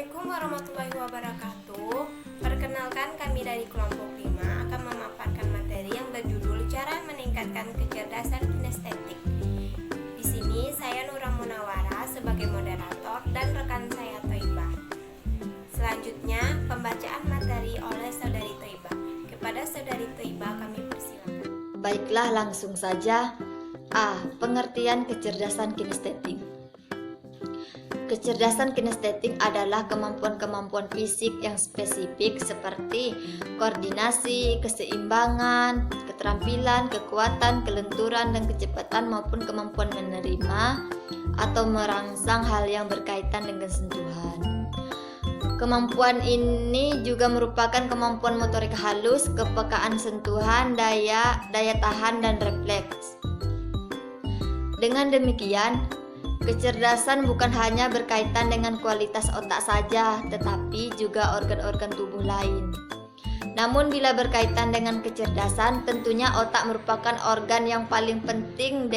Assalamualaikum warahmatullahi wabarakatuh. Perkenalkan, kami dari kelompok 5 akan memaparkan materi yang berjudul Cara Meningkatkan Kecerdasan Kinestetik. Di sini saya Nura Munawara sebagai moderator dan rekan saya Thoibah. Selanjutnya, pembacaan materi oleh Saudari Thoibah. Kepada Saudari Thoibah kami persilakan. Baiklah, langsung saja. A. Pengertian kecerdasan kinestetik. Kecerdasan kinestetik adalah kemampuan-kemampuan fisik yang spesifik seperti koordinasi, keseimbangan, keterampilan, kekuatan, kelenturan, dan kecepatan maupun kemampuan menerima atau merangsang hal yang berkaitan dengan sentuhan. Kemampuan ini juga merupakan kemampuan motorik halus, kepekaan sentuhan, daya tahan, dan refleks. Dengan demikian, kecerdasan bukan hanya berkaitan dengan kualitas otak saja, tetapi juga organ-organ tubuh lain. Namun bila berkaitan dengan kecerdasan, tentunya otak merupakan organ yang paling penting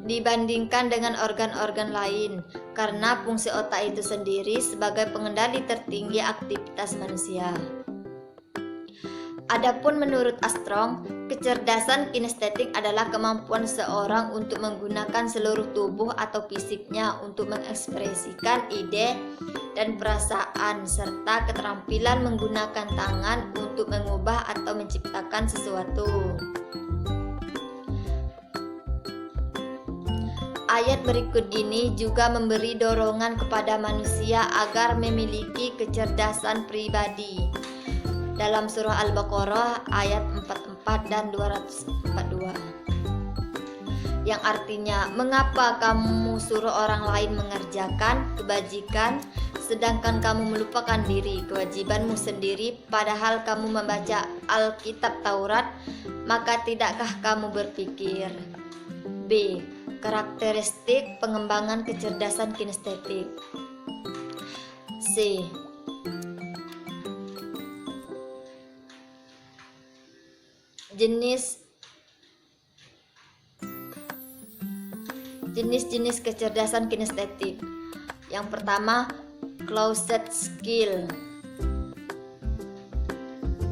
dibandingkan dengan organ-organ lain, karena fungsi otak itu sendiri sebagai pengendali tertinggi aktivitas manusia. Adapun menurut Armstrong, kecerdasan kinestetik adalah kemampuan seorang untuk menggunakan seluruh tubuh atau fisiknya untuk mengekspresikan ide dan perasaan, serta keterampilan menggunakan tangan untuk mengubah atau menciptakan sesuatu. Ayat berikut ini juga memberi dorongan kepada manusia agar memiliki kecerdasan pribadi. Dalam surah Al-Baqarah ayat 44 dan 242, yang artinya, mengapa kamu suruh orang lain mengerjakan kebajikan sedangkan kamu melupakan diri kewajibanmu sendiri, padahal kamu membaca Alkitab Taurat, maka tidakkah kamu berpikir? B. Karakteristik pengembangan kecerdasan kinestetik. C. Jenis-jenis kecerdasan kinestetik. Yang pertama, closed skill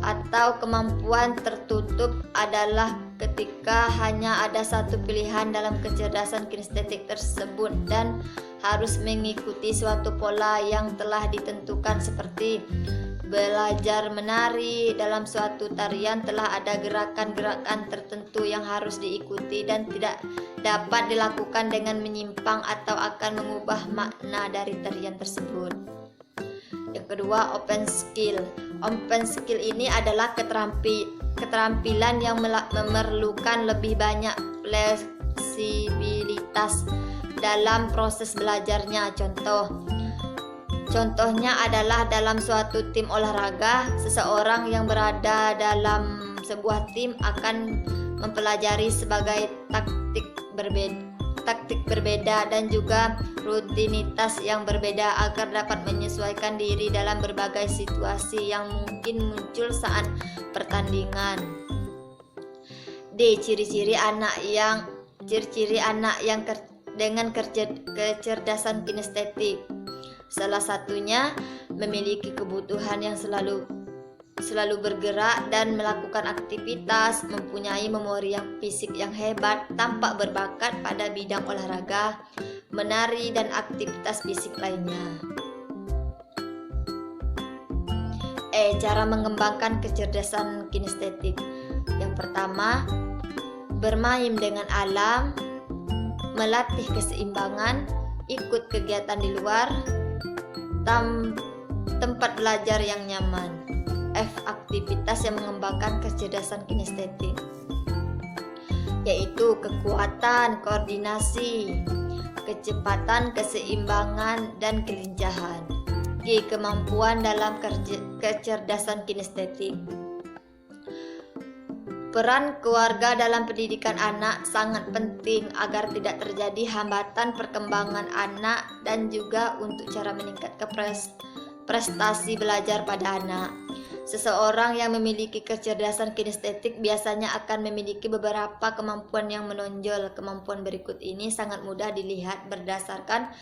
atau kemampuan tertutup adalah ketika hanya ada satu pilihan dalam kecerdasan kinestetik tersebut dan harus mengikuti suatu pola yang telah ditentukan, seperti belajar menari. Dalam suatu tarian telah ada gerakan-gerakan tertentu yang harus diikuti dan tidak dapat dilakukan dengan menyimpang atau akan mengubah makna dari tarian tersebut. Yang kedua, open skill. Open skill ini adalah keterampilan yang memerlukan lebih banyak fleksibilitas dalam proses belajarnya. Contohnya adalah dalam suatu tim olahraga, seseorang yang berada dalam sebuah tim akan mempelajari sebagai taktik berbeda dan juga rutinitas yang berbeda agar dapat menyesuaikan diri dalam berbagai situasi yang mungkin muncul saat pertandingan. D. Ciri-ciri anak yang dengan kecerdasan kinestetik. Salah satunya memiliki kebutuhan yang selalu bergerak dan melakukan aktivitas, mempunyai memori yang fisik yang hebat, tampak berbakat pada bidang olahraga, menari, dan aktivitas fisik lainnya. Cara mengembangkan kecerdasan kinestetik. Yang pertama, bermain dengan alam, melatih keseimbangan, ikut kegiatan di luar, tempat belajar yang nyaman. F. Aktivitas yang mengembangkan kecerdasan kinestetik, yaitu kekuatan, koordinasi, kecepatan, keseimbangan, dan kelincahan. G. Kemampuan dalam kecerdasan kinestetik. Peran keluarga dalam pendidikan anak sangat penting agar tidak terjadi hambatan perkembangan anak dan juga untuk cara meningkatkan prestasi belajar pada anak. Seseorang yang memiliki kecerdasan kinestetik biasanya akan memiliki beberapa kemampuan yang menonjol. Kemampuan berikut ini sangat mudah dilihat berdasarkan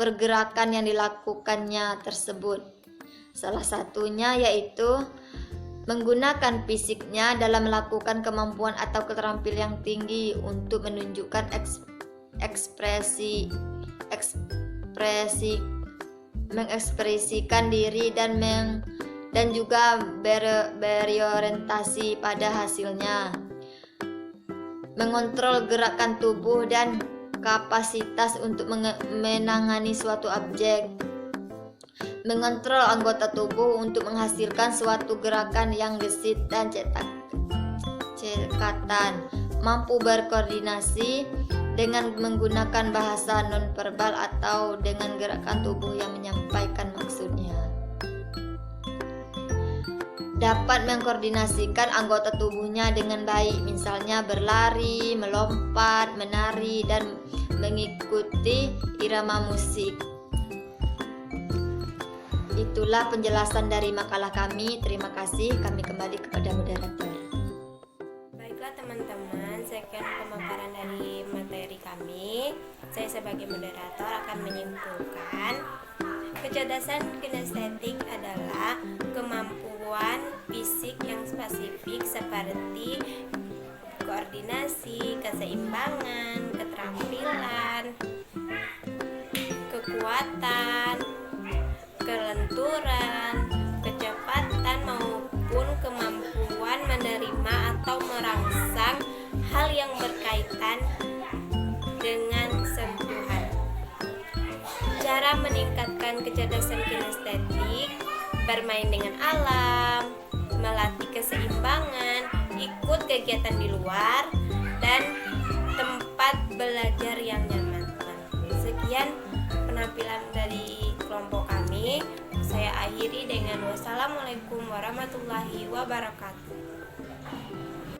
pergerakan yang dilakukannya tersebut. Salah satunya yaitu menggunakan fisiknya dalam melakukan kemampuan atau keterampilan yang tinggi untuk menunjukkan mengekspresikan diri dan juga berorientasi pada hasilnya. Mengontrol gerakan tubuh dan kapasitas untuk menangani suatu objek. Mengontrol anggota tubuh untuk menghasilkan suatu gerakan yang gesit dan cekatan. Mampu berkoordinasi dengan menggunakan bahasa nonverbal atau dengan gerakan tubuh yang menyampaikan maksudnya. Dapat mengkoordinasikan anggota tubuhnya dengan baik, misalnya berlari, melompat, menari, dan mengikuti irama musik. Itulah penjelasan dari makalah kami. Terima kasih. Kami kembali kepada moderator. Baiklah teman-teman, sekian pemaparan dari materi kami. Saya sebagai moderator akan menyimpulkan kecerdasan kinestetik adalah kemampuan fisik yang spesifik seperti koordinasi, keseimbangan, keterampilan, kekuatan, kelenturan, kecepatan maupun kemampuan menerima atau merangsang hal yang berkaitan dengan sentuhan. Cara meningkatkan kecerdasan kinestetik: bermain dengan alam, melatih keseimbangan, ikut kegiatan di luar, dan tempat belajar yang nyaman. Sekian penampilan dari kelompok kami. Saya akhiri dengan wassalamualaikum warahmatullahi wabarakatuh.